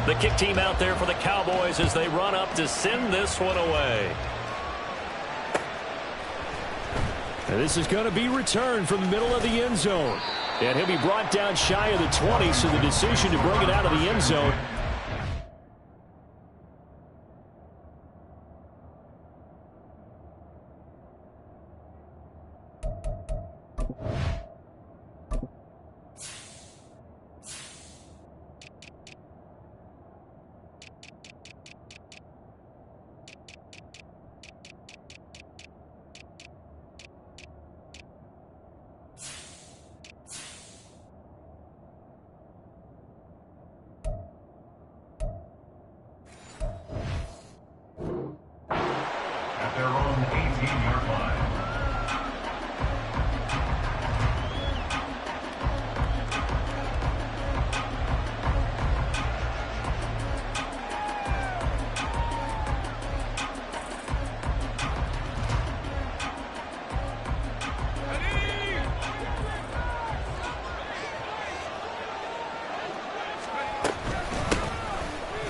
The kick team out there for the Cowboys as they run up to send this one away. And this is going to be returned from the middle of the end zone. And he'll be brought down shy of the 20, so the decision to bring it out of the end zone. Their own 18-yard line.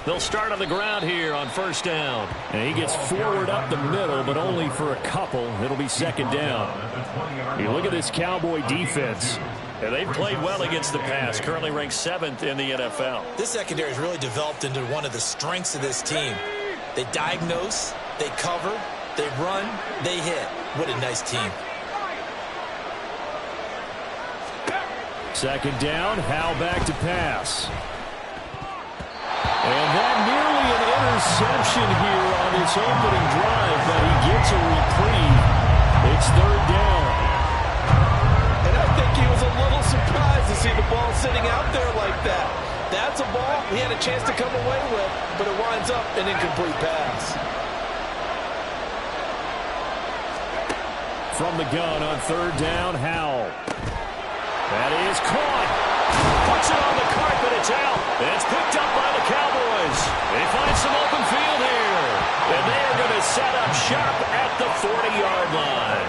They'll start on the ground here on first down. And he gets forward up the middle, but only for a couple. It'll be second down. You look at this Cowboy defense. And they've played well against the pass, currently ranked 7th in the NFL. This secondary has really developed into one of the strengths of this team. They diagnose, they cover, they run, they hit. What a nice team. Second down, Howell back to pass. And that nearly an interception here on this opening drive, but he gets a reprieve. It's third down. And I think he was a little surprised to see the ball sitting out there like that. That's a ball he had a chance to come away with, but it winds up an incomplete pass. From the gun on third down, Howell. That is caught. Puts it on the carpet. It's out. And it's picked up by the Cowboys. They find some open field here. And they are going to set up shop at the 40-yard line.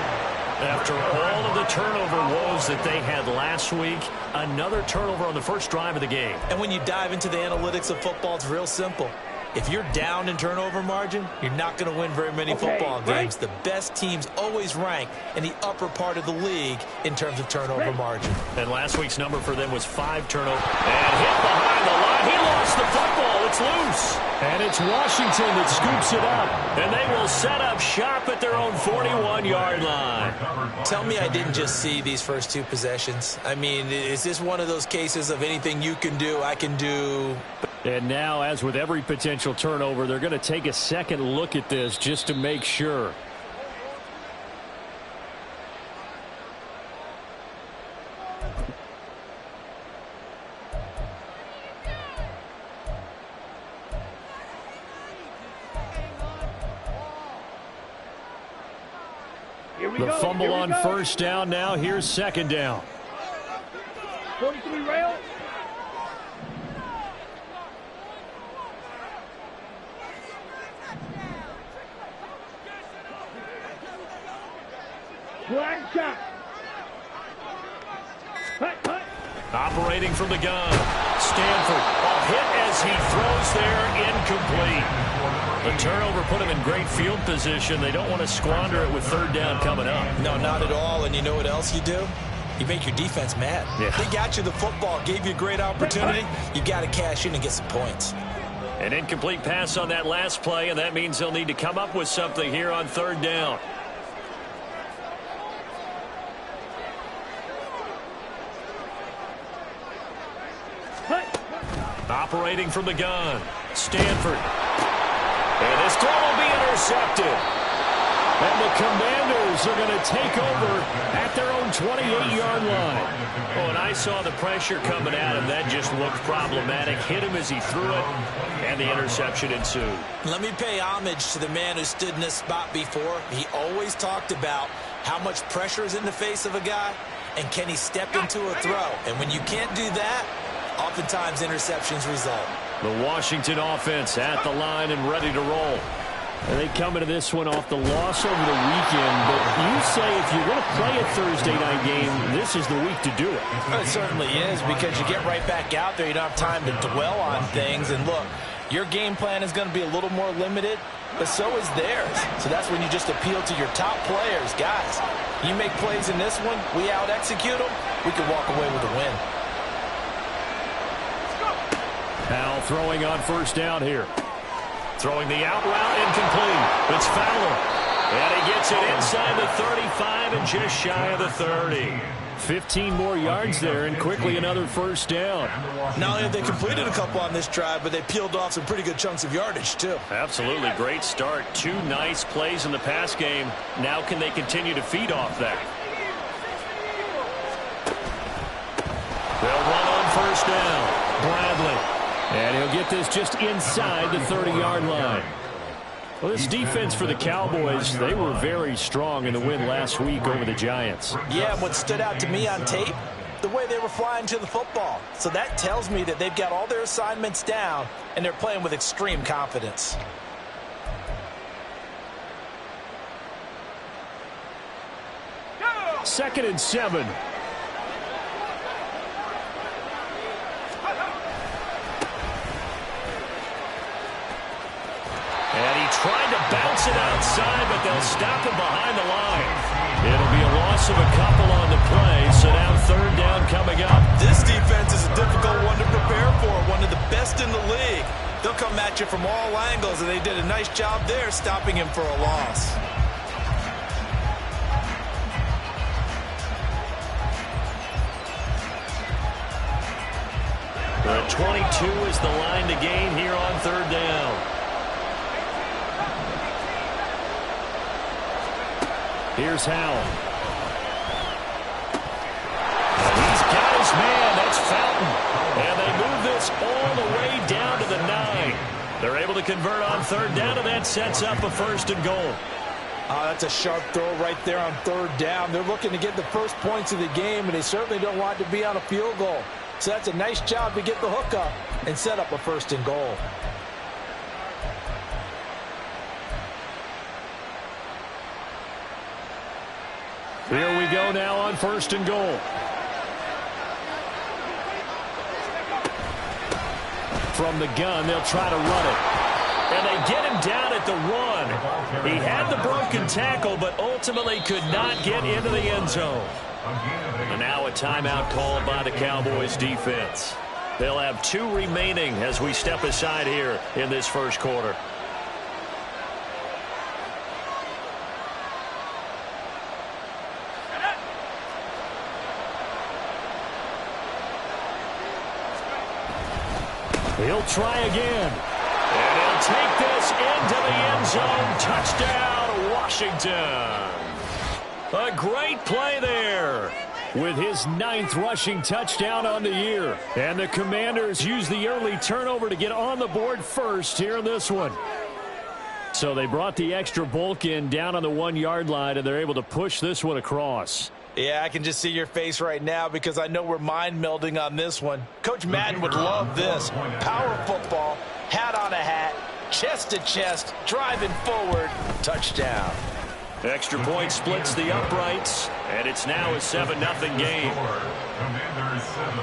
After all of the turnover woes that they had last week, another turnover on the first drive of the game. And when you dive into the analytics of football, it's real simple. If you're down in turnover margin, you're not going to win very many football games. The best teams always rank in the upper part of the league in terms of turnover margin. And last week's number for them was 5 turnovers. And hit behind the line. He lost the football. It's loose. And it's Washington that scoops it up. And they will set up shop at their own 41-yard line. Tell me I didn't just see these first 2 possessions. I mean, is this one of those cases of anything you can do, I can do? And now, as with every potential turnover, they're going to take a second look at this just to make sure. The fumble on first down now. Here's second down. 43 rail. Flag shot. Operating from the gun. Stanford. A hit as he throws there. Incomplete. The turnover put him in great field position. They don't want to squander it with third down coming up. No, not at all. And you know what else you do? You make your defense mad. Yeah. They got you the football, gave you a great opportunity. You got to cash in and get some points. An incomplete pass on that last play, and that means they'll need to come up with something here on third down. Operating from the gun. Stanford. And this throw will be intercepted. And the Commanders are going to take over at their own 28-yard line. Oh, and I saw the pressure coming at him. That just looked problematic. Hit him as he threw it, and the interception ensued. Let me pay homage to the man who stood in this spot before. He always talked about how much pressure is in the face of a guy, and can he step into a throw. And when you can't do that, oftentimes interceptions result. The Washington offense at the line and ready to roll. And they come into this one off the loss over the weekend. But you say if you're going to play a Thursday night game, this is the week to do it. It certainly is, because you get right back out there. You don't have time to dwell on things. And look, your game plan is going to be a little more limited, but so is theirs. So that's when you just appeal to your top players. Guys, you make plays in this one, we out-execute them, we can walk away with a win. Now throwing on first down here. Throwing the out route, incomplete. It's Fowler. And he gets it inside the 35 and just shy of the 30. 15 more yards there, and quickly another first down. Not only have they completed a couple on this drive, but they peeled off some pretty good chunks of yardage, too. Absolutely great start. 2 nice plays in the pass game. Now can they continue to feed off that? They'll run on first down. Bradley. And he'll get this just inside the 30-yard line. Well, this defense for the Cowboys, they were very strong in the win last week over the Giants. Yeah, what stood out to me on tape, the way they were flying to the football. So that tells me that they've got all their assignments down, and they're playing with extreme confidence. Second and 7. And he tried to bounce it outside, but they'll stop him behind the line. It'll be a loss of a couple on the play, so now third down coming up. This defense is a difficult one to prepare for, one of the best in the league. They'll come at you from all angles, and they did a nice job there stopping him for a loss. The 22 is the line to gain here on third down. Here's Howell. And he's got his man. That's Fountain. And they move this all the way down to the 9. They're able to convert on third down, and that sets up a first and goal. That's a sharp throw right there on third down. They're looking to get the first points of the game, and they certainly don't want it to be on a field goal. So that's a nice job to get the hook up and set up a first and goal. Here we go now on first and goal. From the gun, they'll try to run it. And they get him down at the run. He had the broken tackle, but ultimately could not get into the end zone. And now a timeout called by the Cowboys defense. They'll have 2 remaining as we step aside here in this first quarter. He'll try again. And he'll take this into the end zone. Touchdown, Washington. A great play there with his 9th rushing touchdown on the year. And the Commanders use the early turnover to get on the board first here in this one. So they brought the extra bulk in down on the 1-yard line, and they're able to push this one across. Yeah, I can just see your face right now because I know we're mind melding on this one. Coach Madden would love this. Power football, hat on a hat, chest to chest, driving forward, touchdown. Extra point splits the uprights, and it's now a 7-0 game. Commanders 7,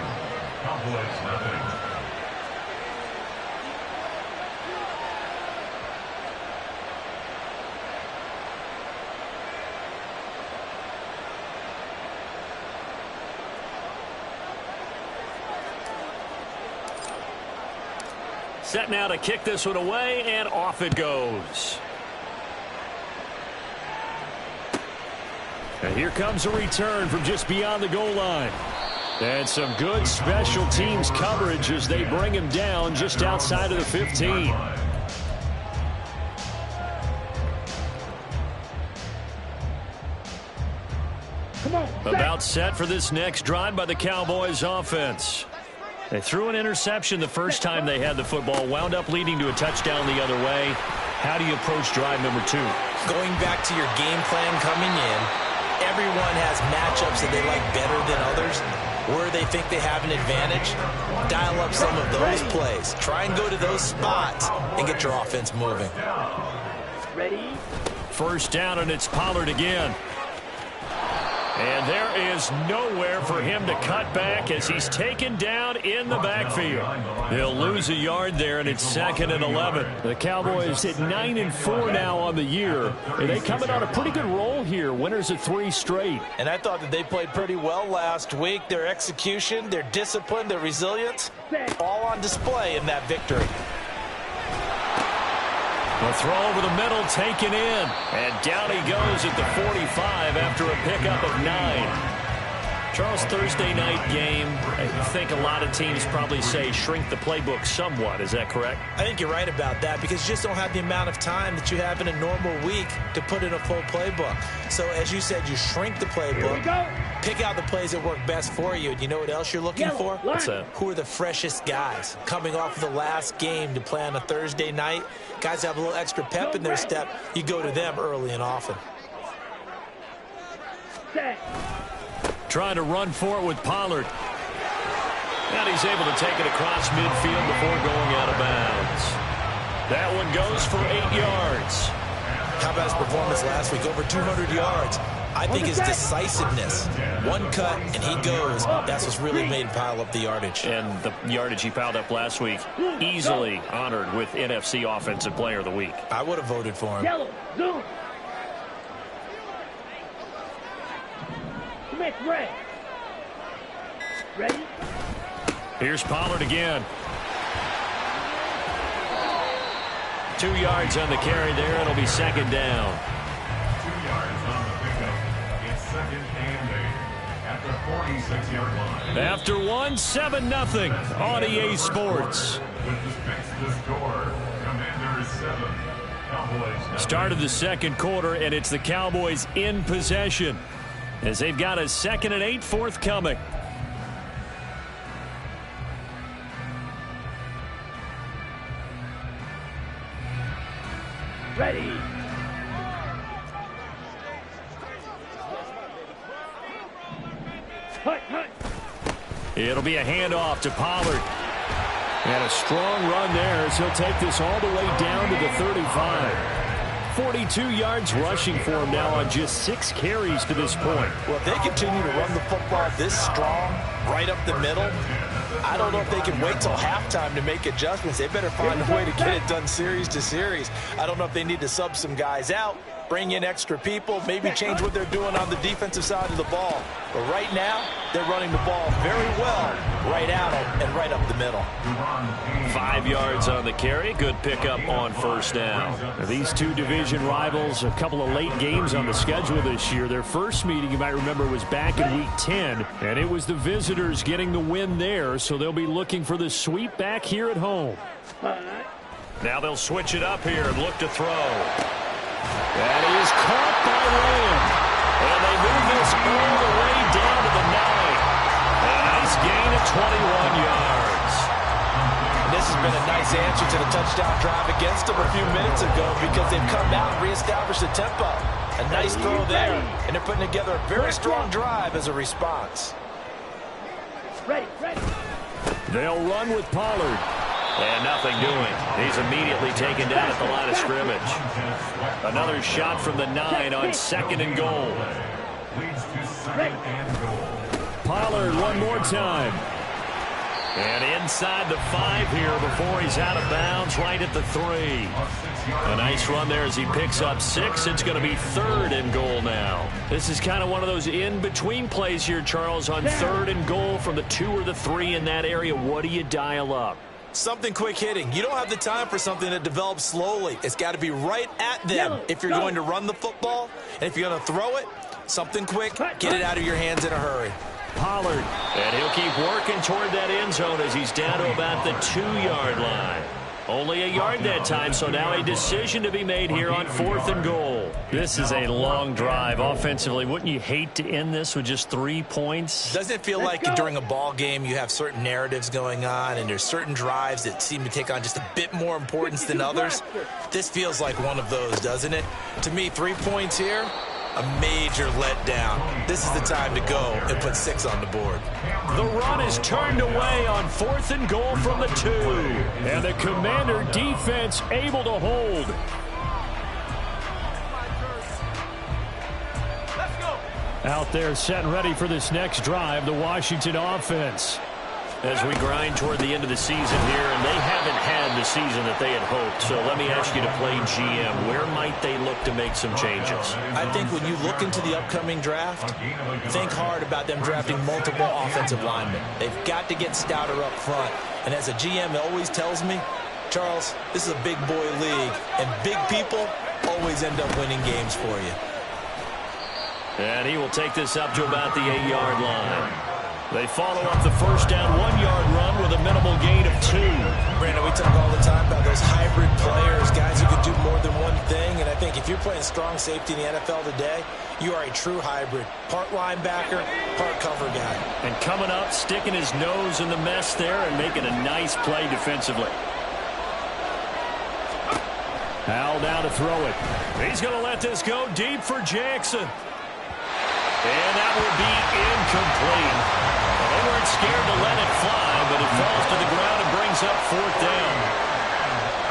Cowboys nothing. Set now to kick this one away, and off it goes. And here comes a return from just beyond the goal line. And some good special teams coverage as they bring him down just outside of the 15. About set for this next drive by the Cowboys offense. They threw an interception the first time they had the football, wound up leading to a touchdown the other way. How do you approach drive number 2? Going back to your game plan coming in, everyone has matchups that they like better than others. Where they think they have an advantage, dial up some of those plays. Try and go to those spots and get your offense moving. Ready? First down, and it's Pollard again. And there is nowhere for him to cut back as he's taken down in the backfield. He'll lose a yard there, and it's 2nd and 11. The Cowboys hit 9-4 now on the year, and they coming on a pretty good roll here. Winners of 3 straight. And I thought that they played pretty well last week. Their execution, their discipline, their resilience, all on display in that victory. The throw over the middle taken in. And down he goes at the 45 after a pickup of 9. Charles, Thursday night game, I think a lot of teams probably say shrink the playbook somewhat. Is that correct? I think you're right about that because you just don't have the amount of time that you have in a normal week to put in a full playbook. So as you said, you shrink the playbook, pick out the plays that work best for you. And you know what else you're looking for? What's that? Who are the freshest guys coming off of the last game to play on a Thursday night? Guys have a little extra pep in their step. You go to them early and often. Trying to run for it with Pollard. And he's able to take it across midfield before going out of bounds. That one goes for 8 yards. How about his performance last week? Over 200 yards. I think his decisiveness. One cut, and he goes. That's what's really made him pile up the yardage. And the yardage he piled up last week, easily honored with NFC Offensive Player of the Week. I would have voted for him. Yellow, zoom. Smith, red. Ready? Here's Pollard again. 2 yards on the carry there. It'll be 2nd down. 2 yards on the pickup. It's 2nd and 8 at the 46-yard line. After 7-0 on EA Sports. With the fix the score, Commanders 7, Cowboys 9. Start of the second quarter, and it's the Cowboys in possession as they've got a 2nd and 8 forthcoming. Ready. Hut, hut. It'll be a handoff to Pollard. And a strong run there as he'll take this all the way down to the 35. 42 yards rushing for him now on just 6 carries to this point. Well, if they continue to run the football this strong, right up the middle, I don't know if they can wait till halftime to make adjustments. They better find a way to get it done series to series. I don't know if they need to sub some guys out, bring in extra people, maybe change what they're doing on the defensive side of the ball. But right now, they're running the ball very well right out and right up the middle. 5 yards on the carry. Good pickup on first down. Now, these two division rivals, a couple of late games on the schedule this year. Their first meeting, you might remember, was back in Week 10, and it was the visitors getting the win there, so they'll be looking for the sweep back here at home. Now they'll switch it up here and look to throw. That is caught by Lamb. And they move this all the way down to the 9. A nice gain of 21 yards. And this has been a nice answer to the touchdown drive against them a few minutes ago because they've come out and reestablished the tempo. A nice throw there, and they're putting together a very strong drive as a response. Ready, ready. They'll run with Pollard. And nothing doing. He's immediately taken down at the line of scrimmage. Another shot from the 9 on 2nd and goal. Leads to 2nd and goal. Pollard one more time. And inside the 5 here before he's out of bounds right at the 3. A nice run there as he picks up 6. It's going to be 3rd and goal now. This is kind of one of those in-between plays here, Charles, on 3rd and goal from the 2 or the 3 in that area. What do you dial up? Something quick hitting. You don't have the time for something that develops slowly. It's got to be right at them if you're going to run the football. And if you're going to throw it, something quick, get it out of your hands in a hurry. Pollard, and he'll keep working toward that end zone as he's down to about the 2-yard line. Only a yard that time, so now a decision to be made here on 4th and goal. This is a long drive offensively. Wouldn't you hate to end this with just 3 points? Doesn't it feel like during a ball game you have certain narratives going on and there's certain drives that seem to take on just a bit more importance than others? This feels like one of those, doesn't it? To me, 3 points here, a major letdown. This is the time to go and put 6 on the board. The run is turned away on 4th and goal from the 2. And the Commander defense able to hold. Out there set and ready for this next drive, the Washington offense. As we grind toward the end of the season here, and they haven't had the season that they had hoped. So let me ask you to play GM. Where might they look to make some changes? I think when you look into the upcoming draft, think hard about them drafting multiple offensive linemen. They've got to get stouter up front. And as a GM always tells me, Charles, this is a big boy league, and big people always end up winning games for you. And he will take this up to about the 8-yard line. They follow up the first down 1-yard run with a minimal gain of 2. Brandon, we talk all the time about those hybrid players, guys who can do more than one thing. And I think if you're playing strong safety in the NFL today, you are a true hybrid. Part linebacker, part cover guy. And coming up, sticking his nose in the mess there and making a nice play defensively. Howell now to throw it. He's going to let this go deep for Jackson. And that will be incomplete. Well, they weren't scared to let it fly, but it falls to the ground and brings up 4th down.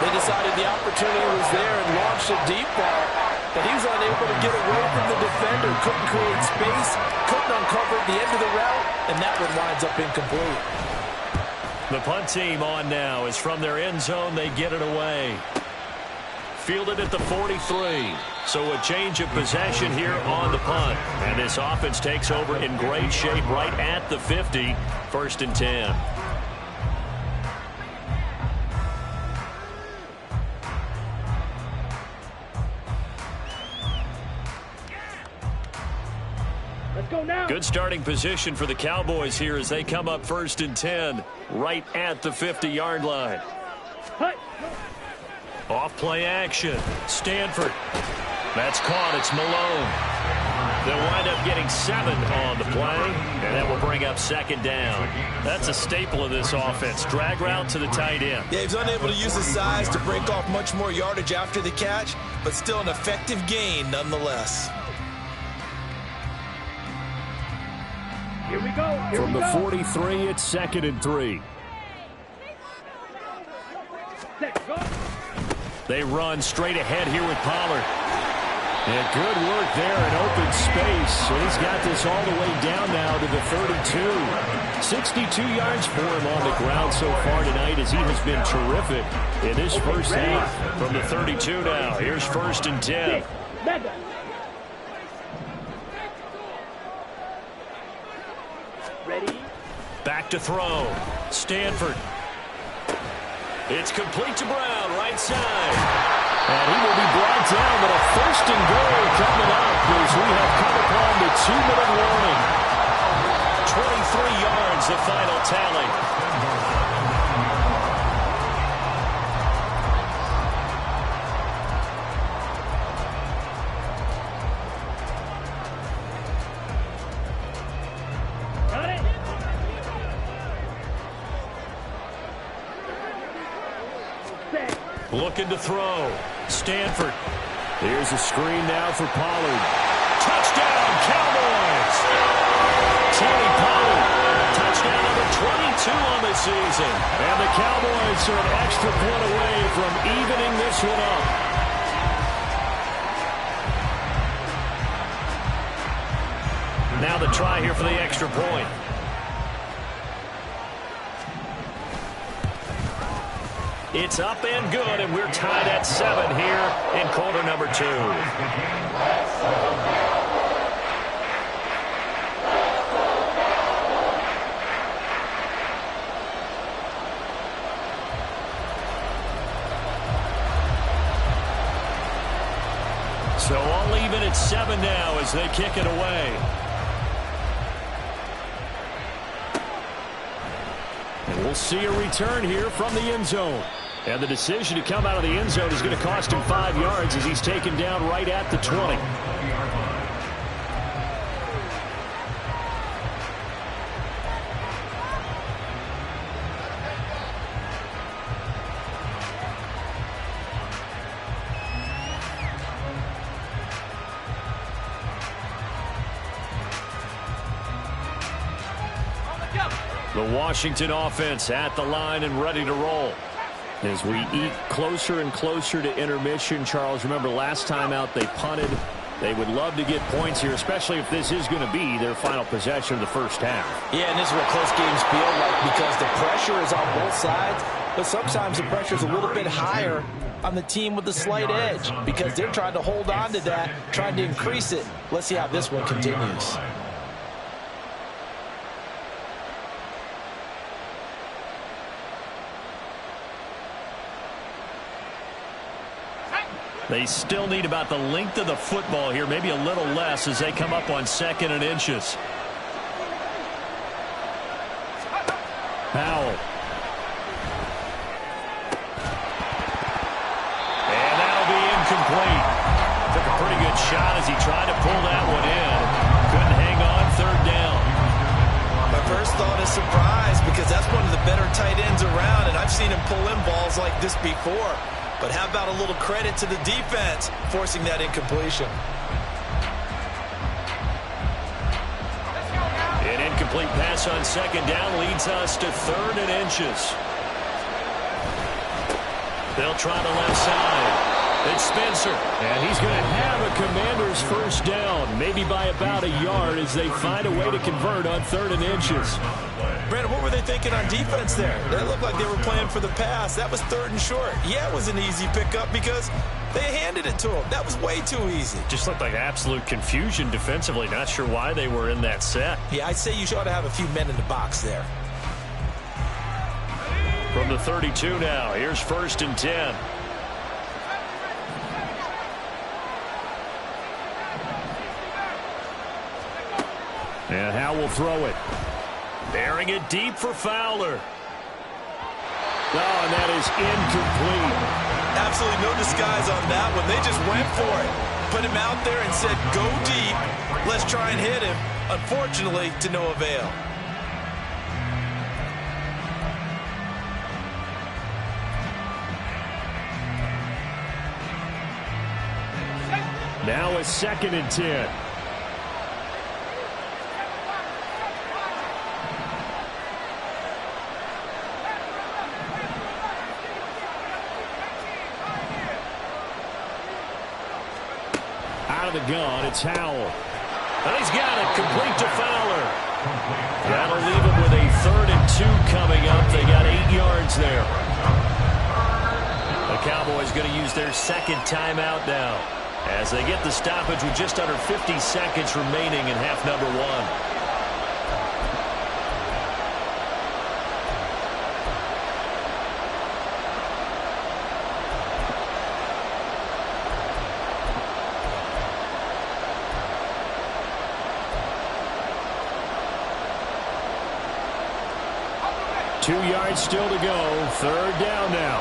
They decided the opportunity was there and launched a deep ball, but he was unable to get away from the defender. Couldn't create space, couldn't uncover the end of the route, and that one winds up incomplete. The punt team on now. As from their end zone, they get it away. Fielded at the 43. So a change of possession here on the punt. And this offense takes over in great shape right at the 50. 1st and 10. Let's go now. Good starting position for the Cowboys here as they come up 1st and 10 right at the 50-yard line. Hut. Off play action. Stanford. That's caught. It's Malone. They'll wind up getting 7 on the play, and that will bring up 2nd down. That's a staple of this offense. Drag route to the tight end. Yeah, he's unable to use his size to break off much more yardage after the catch, but still an effective gain nonetheless. Here we go. Here From we the go. 43, it's 2nd and 3. Set, go. They run straight ahead here with Pollard. And good work there in open space. So he's got this all the way down now to the 32. 62 yards for him on the ground so far tonight as he has been terrific in this first half. From the 32 now, here's 1st and 10. Mega. Ready. Back to throw. Stanford. It's complete to Brown, right side. And he will be brought down, but a 1st and goal coming up as we have come upon the 2-minute warning. 23 yards, the final tally. Got it. Set. Looking to throw. Stanford. Here's a screen now for Pollard. Touchdown, Cowboys! Tony Pollard. Touchdown number 22 on the season. And the Cowboys are an extra point away from evening this one up. Now the try here for the extra point. It's up and good, and we're tied at 7 here in quarter number 2. So all even at 7 now as they kick it away. And we'll see a return here from the end zone. And the decision to come out of the end zone is going to cost him 5 yards as he's taken down right at the 20. The Washington offense at the line and ready to roll. As we eat closer and closer to intermission, Charles, remember last time out they punted They would love to get points here, especially if this is going to be their final possession of the first half. Yeah, and this is what close games feel like because the pressure is on both sides, but sometimes the pressure is a little bit higher on the team with the slight edge because they're trying to hold on to that, trying to increase it. Let's see how this one continues. They still need about the length of the football here, maybe a little less as they come up on 2nd and inches. Powell. And that'll be incomplete. Took a pretty good shot as he tried to pull that one in. Couldn't hang on 3rd down. My first thought is surprise because that's one of the better tight ends around, and I've seen him pull in balls like this before. But how about a little credit to the defense forcing that incompletion? An incomplete pass on 2nd down leads us to 3rd and inches. They'll try the left side. It's Spencer. And he's going to have a Commander's first down, maybe by about a yard as they find a way to convert on 3rd and inches. Brandon, what were they thinking on defense there? They looked like they were playing for the pass. That was 3rd and short. Yeah, it was an easy pickup because they handed it to him. That was way too easy. Just looked like absolute confusion defensively. Not sure why they were in that set. Yeah, I'd say you ought to have a few men in the box there. From the 32 now, here's 1st and 10. And Howe will throw it. Bearing it deep for Fowler. Oh, and that is incomplete. Absolutely no disguise on that one. They just went for it. Put him out there and said, go deep. Let's try and hit him. Unfortunately, to no avail. Now a 2nd and 10. Out of the gun, it's Howell. And he's got it, complete to Fowler. That'll leave him with a 3rd and 2 coming up. They got 8 yards there. The Cowboys going to use their 2nd timeout now as they get the stoppage with just under 50 seconds remaining in half number 1. Two yards still to go. 3rd down now.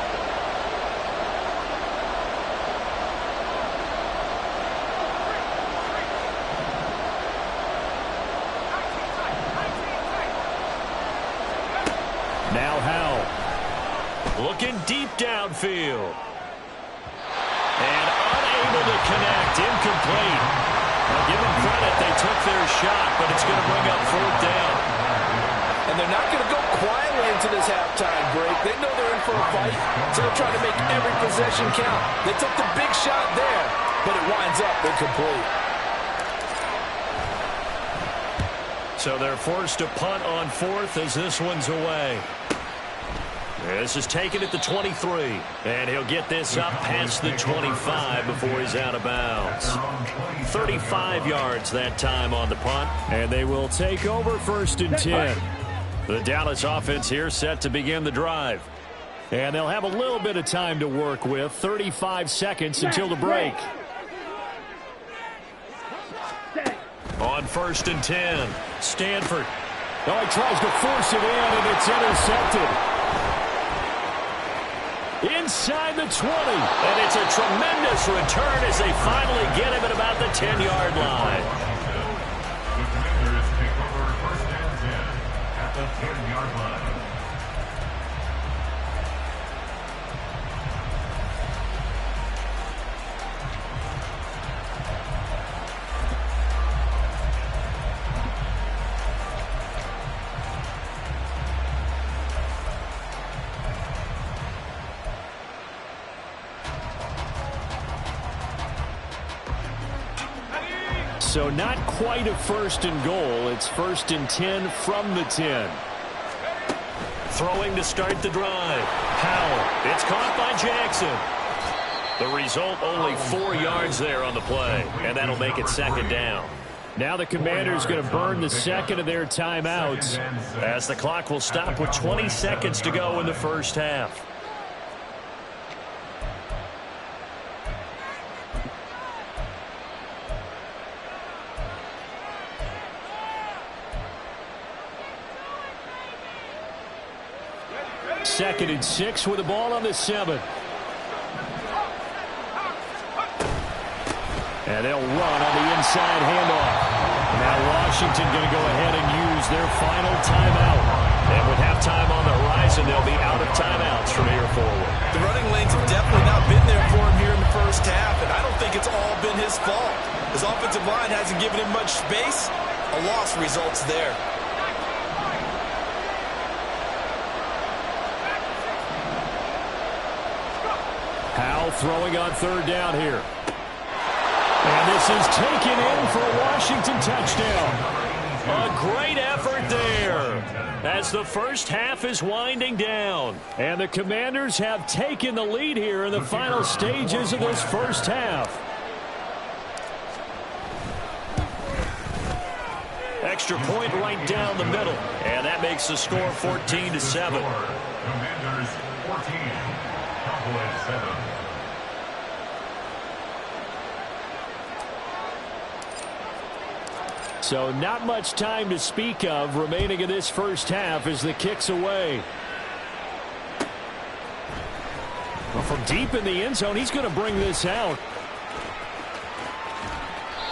Now Howe. Looking deep downfield. And unable to connect. Incomplete. Now give them credit. They took their shot, but it's going to bring up 4th down. And they're not going to go quietly into this halftime break. They know they're in for a fight, so they're trying to make every possession count. They took the big shot there, but it winds up incomplete. So they're forced to punt on 4th as this one's away. This is taken at the 23. And he'll get this up past the 25 before he's out of bounds. 35 yards that time on the punt. And they will take over 1st and 10. The Dallas offense here set to begin the drive. And they'll have a little bit of time to work with. 35 seconds until the break. On 1st and 10, Stanford. Oh, he tries to force it in, and it's intercepted. Inside the 20. And it's a tremendous return as they finally get him at about the 10-yard line. The 10-yard line. So not quite a 1st and goal. It's 1st and 10 from the 10. Throwing to start the drive. Powell. It's caught by Jackson. The result, only 4 yards there on the play, and that'll make it 2nd down. Now the Commanders going to burn the second of their timeouts, as the clock will stop with 20 seconds to go in the first half. Second and 6 with the ball on the 7. And they'll run on the inside handoff. Now Washington going to go ahead and use their final timeout. And with halftime on the horizon, they'll be out of timeouts from here forward. The running lanes have definitely not been there for him here in the first half, and I don't think it's all been his fault. His offensive line hasn't given him much space. A loss results there. Powell throwing on 3rd down here. And this is taken in for a Washington touchdown. A great effort there as the first half is winding down. And the Commanders have taken the lead here in the final stages of this first half. Extra point right down the middle. And that makes the score 14-7. Commanders 14, Cowboys 7. So not much time to speak of remaining in this first half as the kick's away. Well, from deep in the end zone, he's going to bring this out.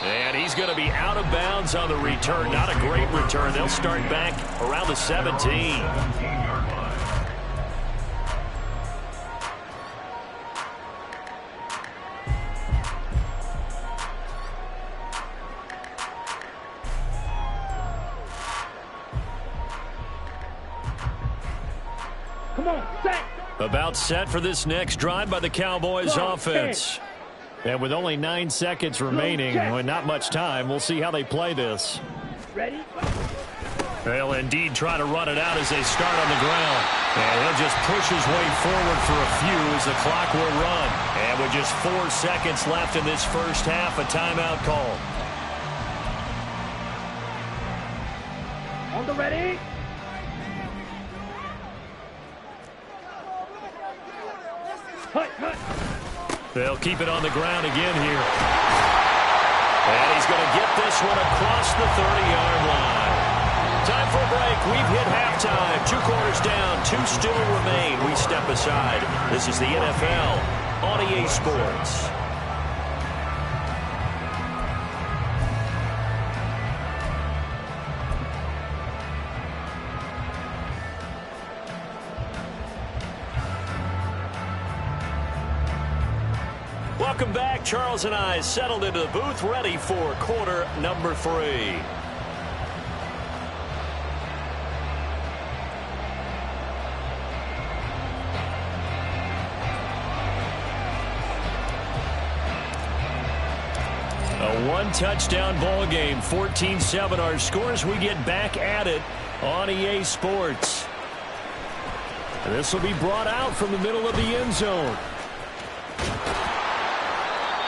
And he's going to be out of bounds on the return. Not a great return. They'll start back around the 17. 17-yard line. Come on, set. About set for this next drive by the Cowboys offense. And with only 9 seconds remaining, well, not much time, we'll see how they play this. Ready? They'll indeed try to run it out as they start on the ground. And he'll just push his way forward for a few as the clock will run. And with just 4 seconds left in this first half, a timeout call. On the ready? Hut, hut. They'll keep it on the ground again here. And he's going to get this one across the 30-yard line. Time for a break. We've hit halftime. 2 quarters down. 2 still remain. We step aside. This is the NFL on EA Sports. Welcome back. Charles and I settled into the booth, ready for quarter number 3. A 1-touchdown ball game, 14-7 our scores. We get back at it on EA Sports. And this will be brought out from the middle of the end zone.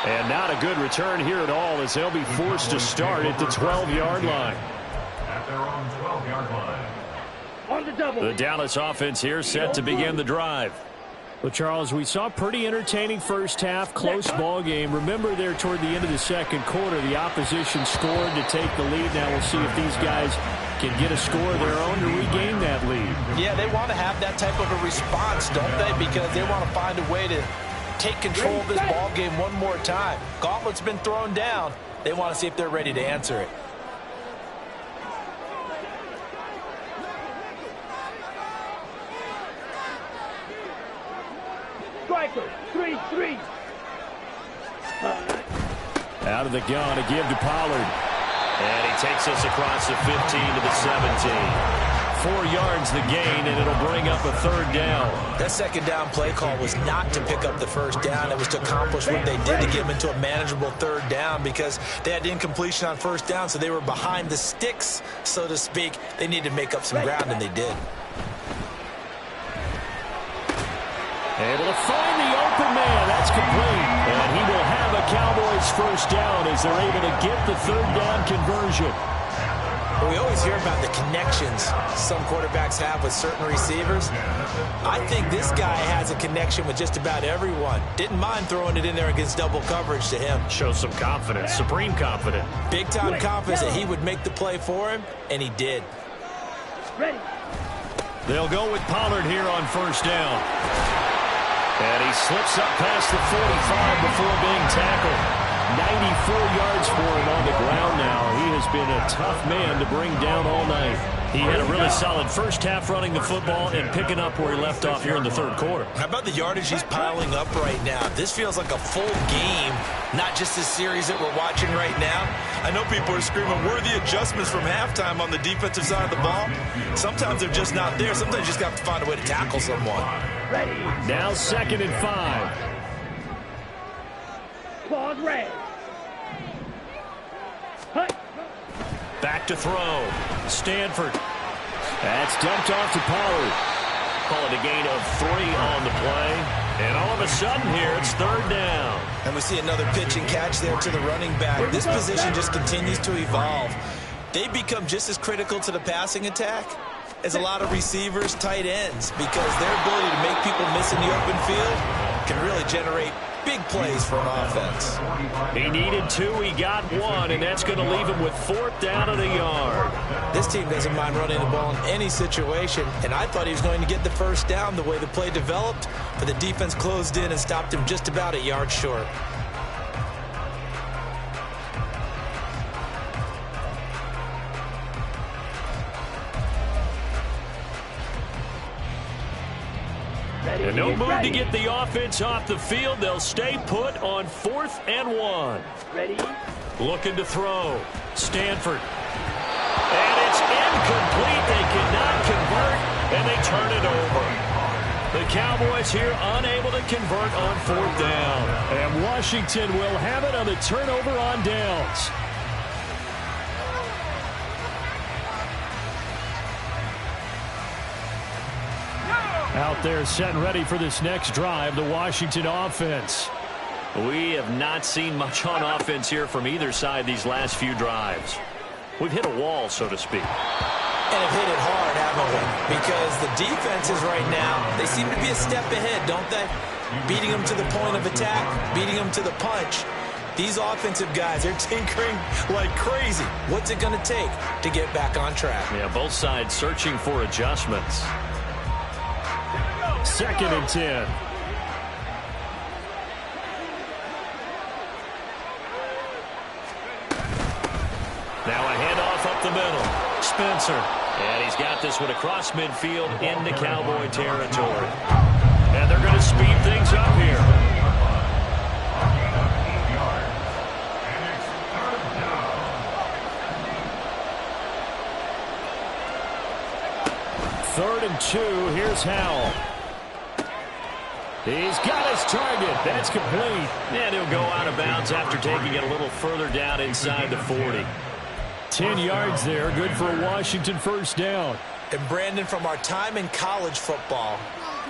And not a good return here at all as they'll be forced to start at the 12-yard line. At their own 12-yard line. On the double. The Dallas offense here set to begin the drive. Well, Charles, we saw pretty entertaining first half, close ball game. Remember there toward the end of the second quarter, the opposition scored to take the lead. Now we'll see if these guys can get a score of their own to regain that lead. Yeah, they want to have that type of a response, don't they? Because they want to find a way to take control of this ball game one more time. Gauntlet's been thrown down. They want to see if they're ready to answer it. Striker, 3-3. Out of the gun to give to Pollard. And he takes us across the 15 to the 17. 4 yards the gain, and it'll bring up a 3rd down. That 2nd down play call was not to pick up the 1st down. It was to accomplish what they did to get them into a manageable 3rd down because they had incompletion on 1st down, so they were behind the sticks, so to speak. They needed to make up some ground, and they did. Able to find the open man. That's complete. And he will have a Cowboys 1st down as they're able to get the 3rd down conversion. We always hear about the connections some quarterbacks have with certain receivers. I think this guy has a connection with just about everyone. Didn't mind throwing it in there against double coverage to him. Shows some confidence, supreme confidence. Big-time confidence that he would make the play for him, and he did. Ready. They'll go with Pollard here on 1st down. And he slips up past the 45 before being tackled. 94 yards for him on the ground now. He has been a tough man to bring down all night. He had a really solid 1st half running the football and picking up where he left off here in the 3rd quarter. How about the yardage he's piling up right now? This feels like a full game, not just this series that we're watching right now. I know people are screaming, where are the adjustments from halftime on the defensive side of the ball? Sometimes they're just not there. Sometimes you just have to find a way to tackle someone. Ready. Now 2nd and 5. Pause red. Hut. Back to throw. Stanford. That's dumped off to Pollard. Call it a gain of 3 on the play. And all of a sudden here, it's 3rd down. And we see another pitch and catch there to the running back. This position just continues to evolve. They become just as critical to the passing attack as a lot of receivers, tight ends, because their ability to make people miss in the open field can really generate big plays for an offense. He needed 2, he got 1, and that's going to leave him with 4th down and a yard. This team doesn't mind running the ball in any situation, and I thought he was going to get the 1st down the way the play developed, but the defense closed in and stopped him just about a yard short. And no move to get the offense off the field. They'll stay put on 4th and 1. Ready. Looking to throw. Stanford. And it's incomplete. They cannot convert, and they turn it over. The Cowboys here unable to convert on 4th down. And Washington will have it on the turnover on downs. Out there set and ready for this next drive, the Washington offense. We have not seen much on offense here from either side these last few drives. We've hit a wall, so to speak. And have hit it hard, haven't we? Because the defenses right now, they seem to be a step ahead, don't they? Beating them to the point of attack, beating them to the punch. These offensive guys, they're tinkering like crazy. What's it going to take to get back on track? Yeah, both sides searching for adjustments. 2nd and 10. Now a handoff up the middle. Spencer. And he's got this one across midfield into Cowboy territory. And they're going to speed things up here. Third and 2. Here's Howell. He's got his target. That's complete. And he'll go out of bounds after taking it a little further down inside the 40. 10 yards there. Good for a Washington 1st down. And Brandon, from our time in college football,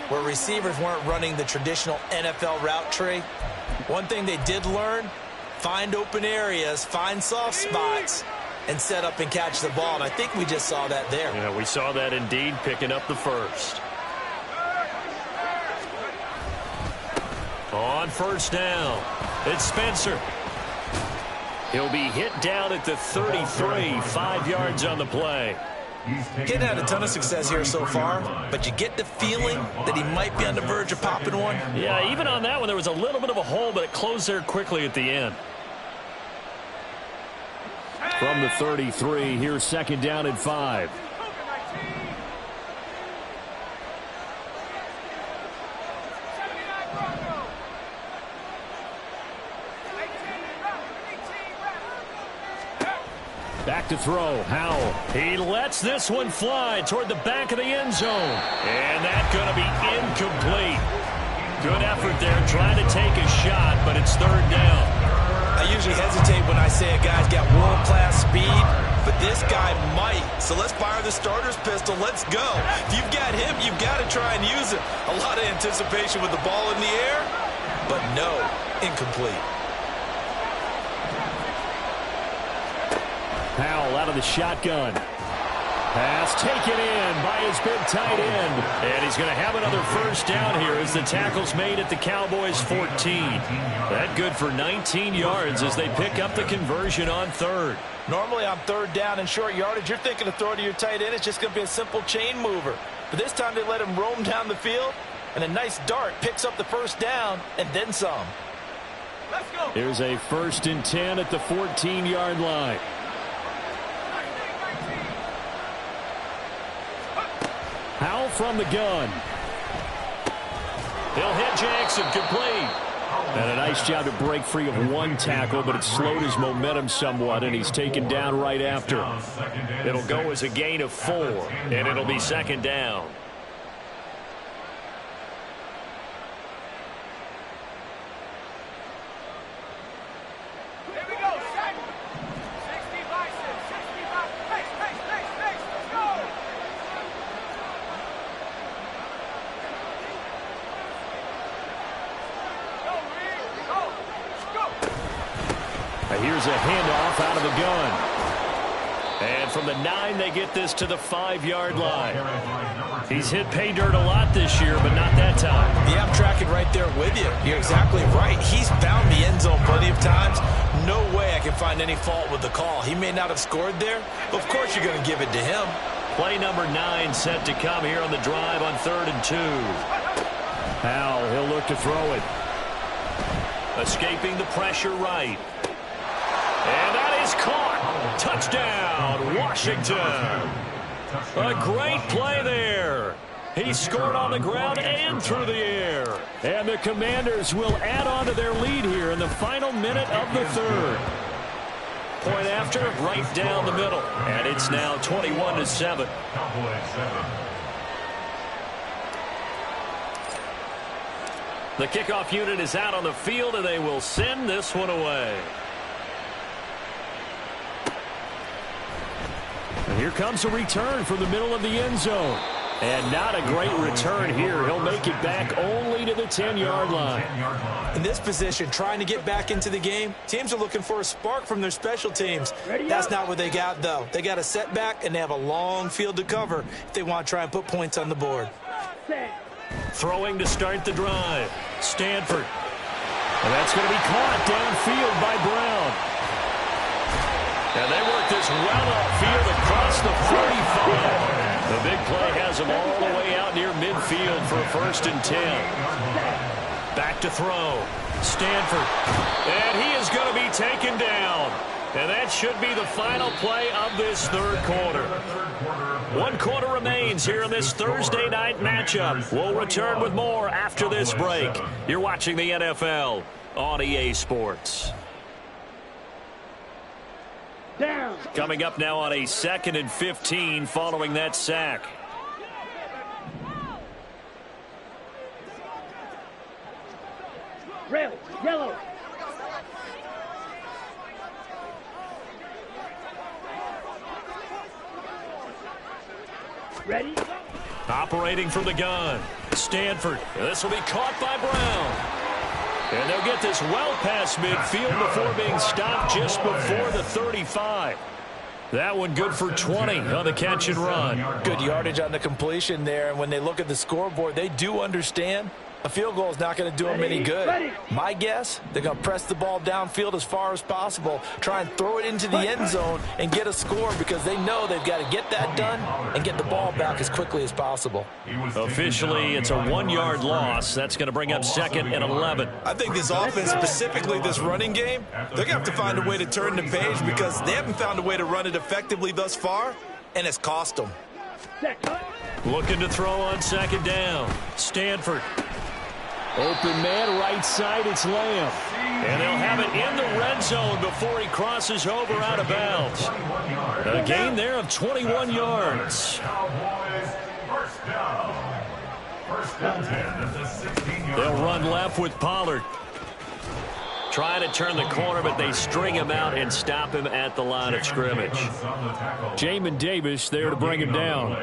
where receivers weren't running the traditional NFL route tree, one thing they did learn, find open areas, find soft spots, and set up and catch the ball. And I think we just saw that there. Yeah, we saw that indeed, picking up the 1st. On 1st down, it's Spencer. He'll be hit down at the 33, 5 yards on the play. Getting had a ton of success here so far, but you get the feeling that he might be on the verge of popping one. Yeah, even on that one, there was a little bit of a hole, but it closed there quickly at the end. From the 33, here's 2nd down and 5. Back to throw. Howell. He lets this one fly toward the back of the end zone. And that's going to be incomplete. Good effort there trying to take a shot, but it's third down. I usually hesitate when I say a guy's got world-class speed, but this guy might. So let's fire the starter's pistol. Let's go. If you've got him, you've got to try and use it. A lot of anticipation with the ball in the air, but no, incomplete. Howell out of the shotgun. Pass taken in by his big tight end. And he's going to have another first down here as the tackle's made at the Cowboys' 14. That good for 19 yards as they pick up the conversion on third. Normally on third down and short yardage, you're thinking to throw to your tight end. It's just going to be a simple chain mover. But this time they let him roam down the field, and a nice dart picks up the first down and then some. Let's go. Here's a 1st and 10 at the 14-yard line. Howell from the gun. He'll hit Jackson, complete. And a nice job to break free of one tackle, but it slowed his momentum somewhat, and he's taken down right after. It'll go as a gain of 4, and it'll be second down. Here we go. 65, 65. Pace. Let's go. Here's a handoff out of the gun. And from the 9, they get this to the 5-yard line. He's hit pay dirt a lot this year, but not that time. Yeah, I'm tracking right there with you. You're exactly right. He's found the end zone plenty of times. No way I can find any fault with the call. He may not have scored there, but of course you're going to give it to him. Play number 9 set to come here on the drive on 3rd and 2. Howell, he'll look to throw it. Escaping the pressure right. And that is caught. Touchdown, Washington. A great play there. He scored on the ground and through the air. And the Commanders will add on to their lead here in the final minute of the 3rd. Point after, right down the middle. And it's now 21-7. The kickoff unit is out on the field, and they will send this one away. And here comes a return from the middle of the end zone. And not a great return here. He'll make it back only to the 10-yard line. In this position, trying to get back into the game, teams are looking for a spark from their special teams. That's not what they got, though. They got a setback, and they have a long field to cover if they want to try and put points on the board. Throwing to start the drive. Stanford. And that's going to be caught downfield by Brown. And they work this well upfield across the 45. The big play has them all the way out near midfield for a 1st and 10. Back to throw. Stanford. And he is going to be taken down. And that should be the final play of this 3rd quarter. 1 quarter remains here in this Thursday night matchup. We'll return with more after this break. You're watching the NFL on EA Sports. Down. Coming up now on a 2nd and 15 following that sack. Red, yellow. Ready? Operating from the gun. Stanford. This will be caught by Brown. And they'll get this well past midfield before being stopped just before the 35. That one good for 20 on the catch and run. Good yardage on the completion there. And when they look at the scoreboard, they do understand a field goal is not going to do them any good. My guess, they're going to press the ball downfield as far as possible, try and throw it into the end zone and get a score because they know they've got to get that done and get the ball back as quickly as possible. Officially, it's a 1-yard loss. That's going to bring up 2nd and 11. I think this offense, specifically this running game, they're going to have to find a way to turn the page because they haven't found a way to run it effectively thus far, and it's cost them. Looking to throw on 2nd down. Stanford. Open man, right side, it's Lamb. And they'll have it in the red zone before he crosses over out of bounds. A gain there of 21 yards. They'll run left with Pollard. Trying to turn the corner, but they string him out and stop him at the line of scrimmage. Jamin Davis there to bring him down.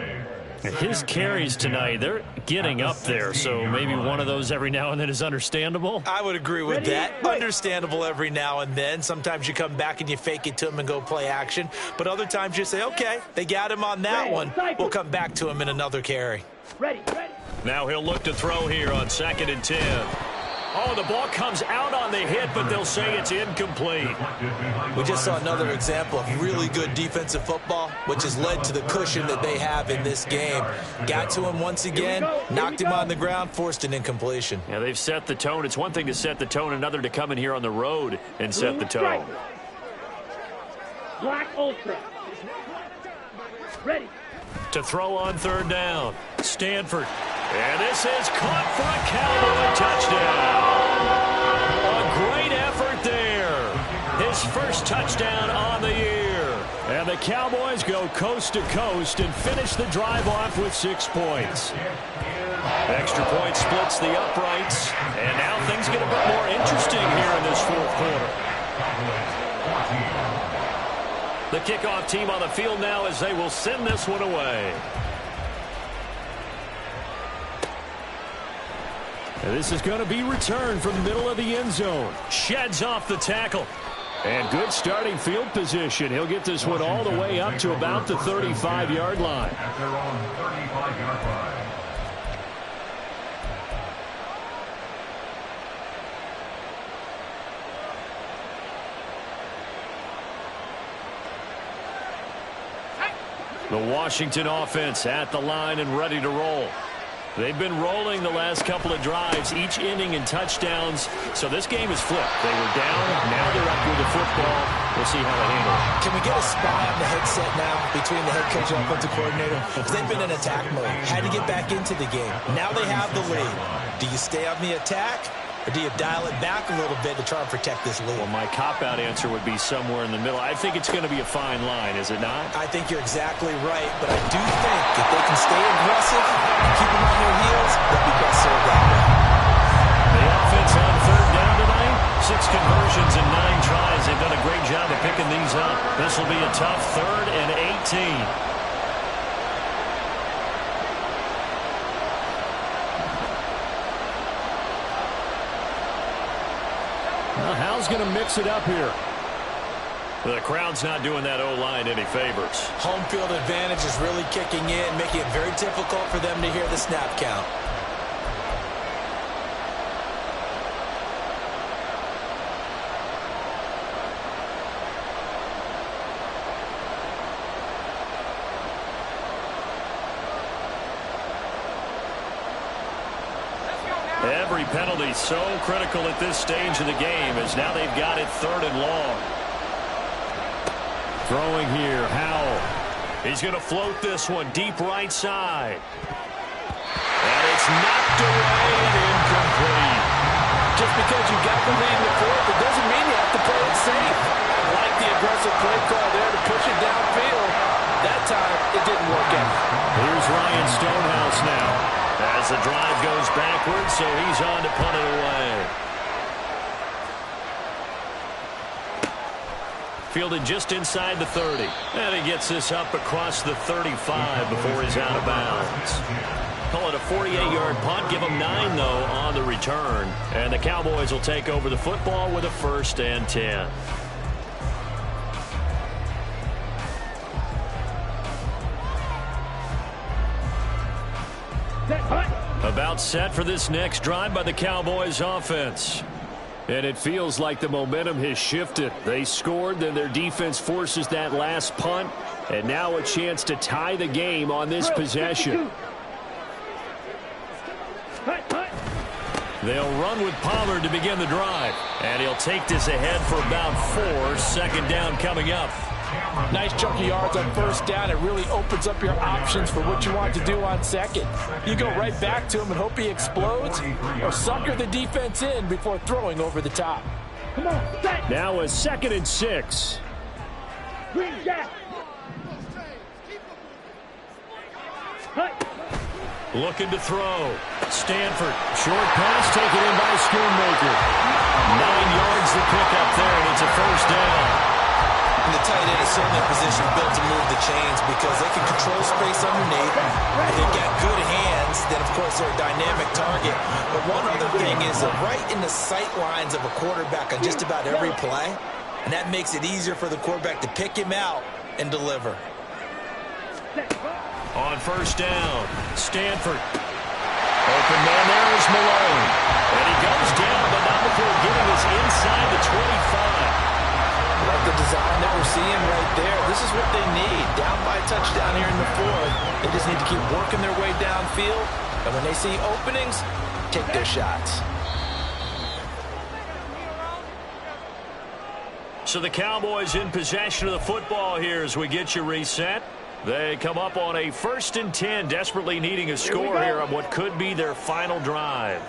His carries tonight, they're getting up there, so maybe one of those every now and then is understandable. I would agree with that. Understandable every now and then. Sometimes you come back and you fake it to him and go play action. But other times you say, okay, they got him on that one. We'll come back to him in another carry. Now he'll look to throw here on 2nd and 10. Oh, the ball comes out on the hit, but they'll say it's incomplete. We just saw another example of really good defensive football, which has led to the cushion that they have in this game. Got to him once again, knocked him on the ground, forced an incompletion. Yeah, they've set the tone. It's one thing to set the tone, another to come in here on the road and set the tone. Black Ultra. Ready. To throw on 3rd down. Stanford. And this is caught for a Cowboy touchdown. A great effort there. His first touchdown on the year. And the Cowboys go coast to coast and finish the drive off with 6 points. Extra point splits the uprights. And now things get a bit more interesting here in this 4th quarter. The kickoff team on the field now as they will send this one away. And this is going to be returned from the middle of the end zone. Sheds off the tackle. And good starting field position. He'll get this one all the way up to about the 35-yard line. At their own 35-yard line. The Washington offense at the line and ready to roll. They've been rolling the last couple of drives, each inning in touchdowns. So this game is flipped. They were down, now they're up with the football. We'll see how they handle it. Can we get a spy on the headset now between the head coach and offensive coordinator? Because they've been in attack mode. Had to get back into the game. Now they have the lead. Do you stay on the attack? Or do you dial it back a little bit to try and protect this lead? Well, my cop-out answer would be somewhere in the middle. I think it's going to be a fine line, is it not? I think you're exactly right, but I do think if they can stay aggressive and keep them on their heels, they'll be best served that way. The offense on 3rd down tonight, 6 conversions in 9 tries. They've done a great job of picking these up. This will be a tough 3rd and 18. Hal's going to mix it up here. The crowd's not doing that O-line any favors. Home field advantage is really kicking in, making it very difficult for them to hear the snap count. Every penalty so critical at this stage of the game as now they've got it 3rd and long. Throwing here, Howell. He's going to float this one deep right side. And it's knocked away and incomplete. Just because you got the lead in the 4th, it doesn't mean you have to play it safe. I like the aggressive play call there to push it downfield. That time, it didn't work out. Here's Ryan Stonehouse now. As the drive goes backwards, so he's on to punt it away. Fielded just inside the 30. And he gets this up across the 35 before he's out of bounds. Call it a 48-yard punt. Give him 9, though, on the return. And the Cowboys will take over the football with a 1st and 10. About set for this next drive by the Cowboys offense. And it feels like the momentum has shifted. They scored, then their defense forces that last punt. And now a chance to tie the game on this possession. They'll run with Pollard to begin the drive. And he'll take this ahead for about 4. 2nd down coming up. Nice chunk of yards on first down. It really opens up your options for what you want to do on second. You go right back to him and hope he explodes, or sucker the defense in before throwing over the top. Come on, set. Now a 2nd and 6. Green jack. Hut. Looking to throw. Stanford. Short pass taken in by Schoonmaker. 9 yards the pickup there, and it's a first down. And the tight end is certainly in position built to move the chains because they can control space underneath. If they've got good hands, then of course they're a dynamic target. But one other thing is they're right in the sight lines of a quarterback on just about every play. And that makes it easier for the quarterback to pick him out and deliver. On first down, Stanford. Open man there is Malone. And he goes down, but not before getting us inside the 25. Like the design that we're seeing right there. This is what they need. Down by a touchdown here in the 4th. They just need to keep working their way downfield. And when they see openings, take their shots. So the Cowboys in possession of the football here as we get you reset. They come up on a 1st and 10, desperately needing a score here on what could be their final drive.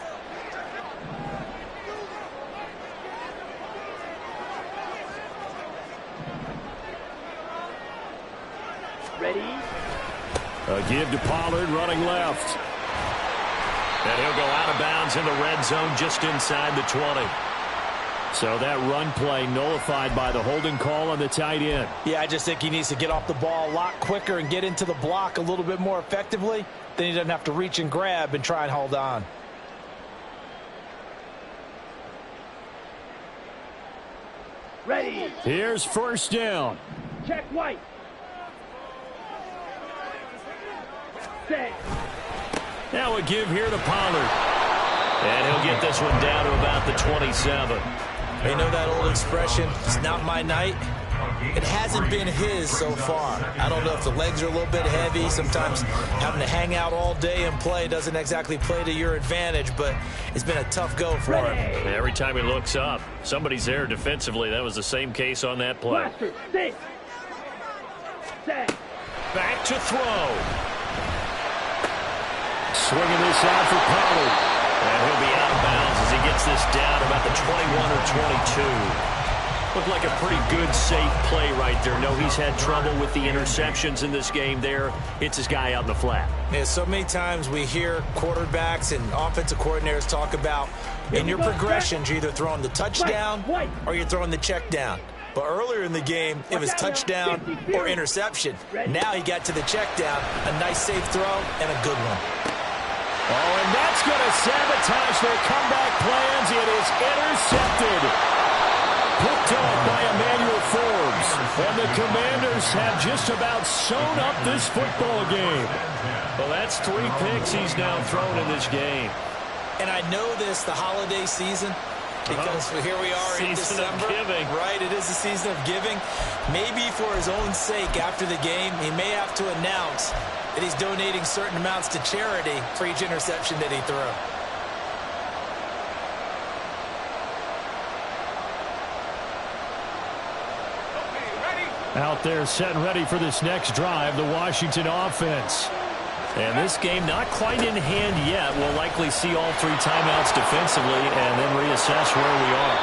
Ready? A give to Pollard running left. And he'll go out of bounds in the red zone just inside the 20. So that run play nullified by the holding call on the tight end. Yeah, I just think he needs to get off the ball a lot quicker and get into the block a little bit more effectively. Then he doesn't have to reach and grab and try and hold on. Ready? Here's first down. Check white. Set. Now a give here to Pollard. And he'll get this one down to about the 27. You know that old expression, it's not my night? It hasn't been his so far. I don't know if the legs are a little bit heavy. Sometimes having to hang out all day and play doesn't exactly play to your advantage, but it's been a tough go for him. Every time he looks up, somebody's there defensively. That was the same case on that play. Blaster. Sit. Set. Back to throw. Swinging this out for Pollard. And he'll be out of bounds as he gets this down about the 21 or 22. Looked like a pretty good, safe play right there. No, he's had trouble with the interceptions in this game there. Hits his guy out in the flat. Yeah, so many times we hear quarterbacks and offensive coordinators talk about in your progressions, you're either throwing the touchdown or you're throwing the check down. But earlier in the game, it was touchdown or interception. Now he got to the check down, a nice safe throw, and a good one. Oh, and that's going to sabotage their comeback plans. It is intercepted. Picked up by Emmanuel Forbes. And the Commanders have just about sewn up this football game. Well, that's 3 picks he's now thrown in this game. And I know this, the holiday season, because here we are in December. Season of giving. Right, it is the season of giving. Maybe for his own sake after the game, he may have to announce that he's donating certain amounts to charity for each interception that he threw. Out there set and ready for this next drive, the Washington offense. And this game not quite in hand yet. We'll likely see all 3 timeouts defensively and then reassess where we are.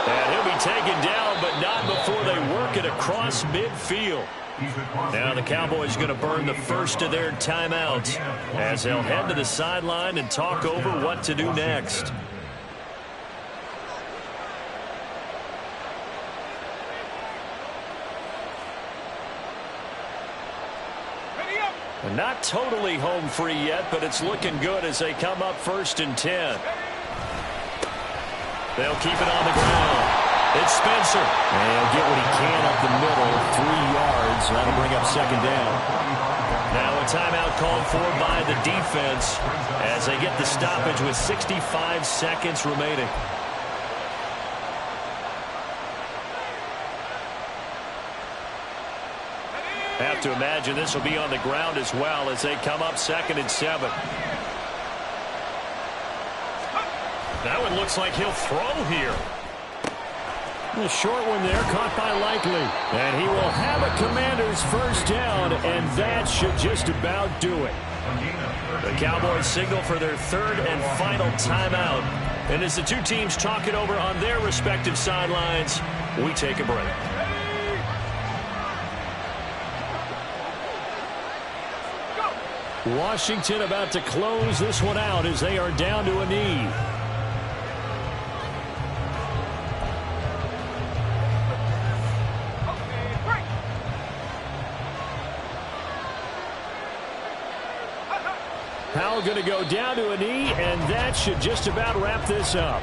And he'll be taken down, but not before they work it across midfield. Now the Cowboys going to burn the first of their timeouts as they'll head to the sideline and talk over what to do next. Not totally home free yet, but it's looking good as they come up 1st and 10. They'll keep it on the ground. It's Spencer. And he'll get what he can up the middle, 3 yards. That'll bring up 2nd down. Now a timeout called for by the defense as they get the stoppage with 65 seconds remaining. Have to imagine this will be on the ground as well as they come up 2nd and 7. That one looks like he'll throw here. The short one there, caught by Likely. And he will have a Commanders first down, and that should just about do it. The Cowboys signal for their third and final timeout. And as the two teams talk it over on their respective sidelines, we take a break. Washington about to close this one out as they are down to a knee. Powell going to go down to a knee, and that should just about wrap this up.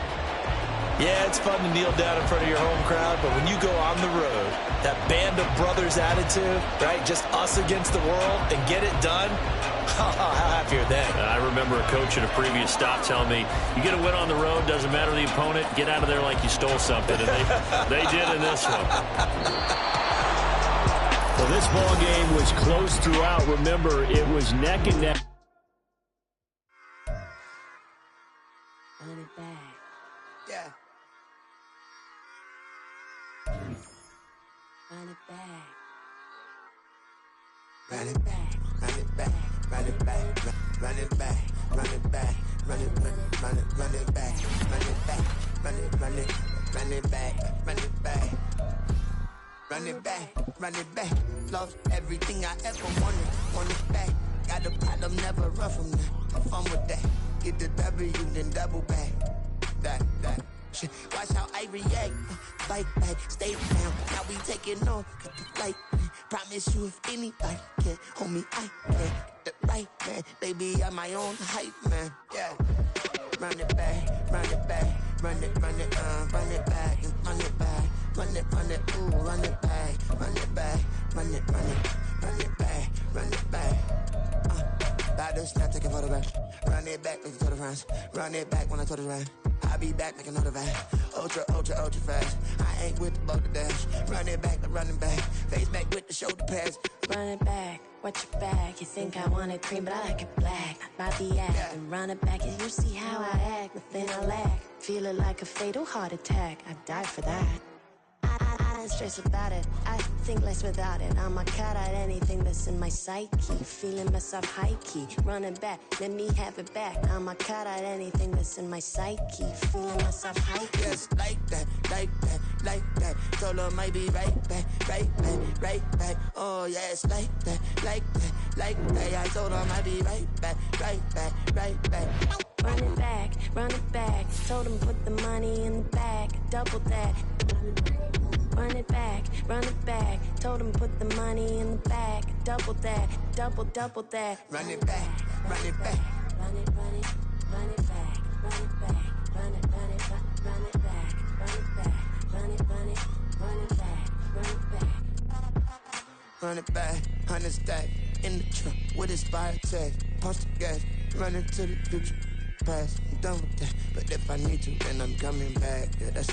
Yeah, it's fun to kneel down in front of your home crowd, but when you go on the road, that band of brothers attitude, right, just us against the world, and get it done, how happy are they? I remember a coach at a previous stop telling me, you get a win on the road, doesn't matter the opponent, get out of there like you stole something, and they did in this one. Well, this ball game was close throughout. Remember, it was neck and neck. Run it back. Yeah. Run it back. Run it back. Run it back. Run it back. Run it back. Run it back. Run it back. Run it back. Run it back. Run it back. Run it back. Run it back. Run it back. Run it back. Lost everything I ever wanted. Want it back. Got a problem, never run from that. Have fun with that. Get the W, then double back. That. Shit. Watch how I react. Fight back, stay down. Now we taking off. Got the flight. Promise you if anybody can, homie, I can. Get the right man. Baby, I'm my own hype man. Yeah. Run it back, run it back. Run it back, and run it back. Run it, ooh, run it back. Run it back, run it back. Run it back. Body snap, taking photographs. Run it back, make it to the friends. Run it back when I told it right. I'll be back, make another van. Ultra fast. I ain't with the boat to dash. Run it back, I'm running back. Face back with the shoulder pads. Run it back, watch your back. You think I want it cream, but I like it black. I be acting, run it back, and you see how I act. Nothing I lack, feel it like a fatal heart attack. I'd die for that. I don't stress about it, I think less without it. I'ma cut out anything that's in my psyche. Feeling myself high key, running back, let me have it back. I'ma cut out anything that's in my psyche. Feeling myself high key. Yes, like that. Told her might be right back. Oh yes, like that. I told her might be right back. Run it back. Told him put the money in the bag, double that. Run it back. Told him put the money in the bag, double that, double that. Run it back. Run it back. Run it back. Run it back. Run it back. Run it back. Run it back, 100 stack in the truck with his fire tag. Punch the gas, running to the future past. I'm done with that, but if I need to, then I'm coming back. Yeah, that's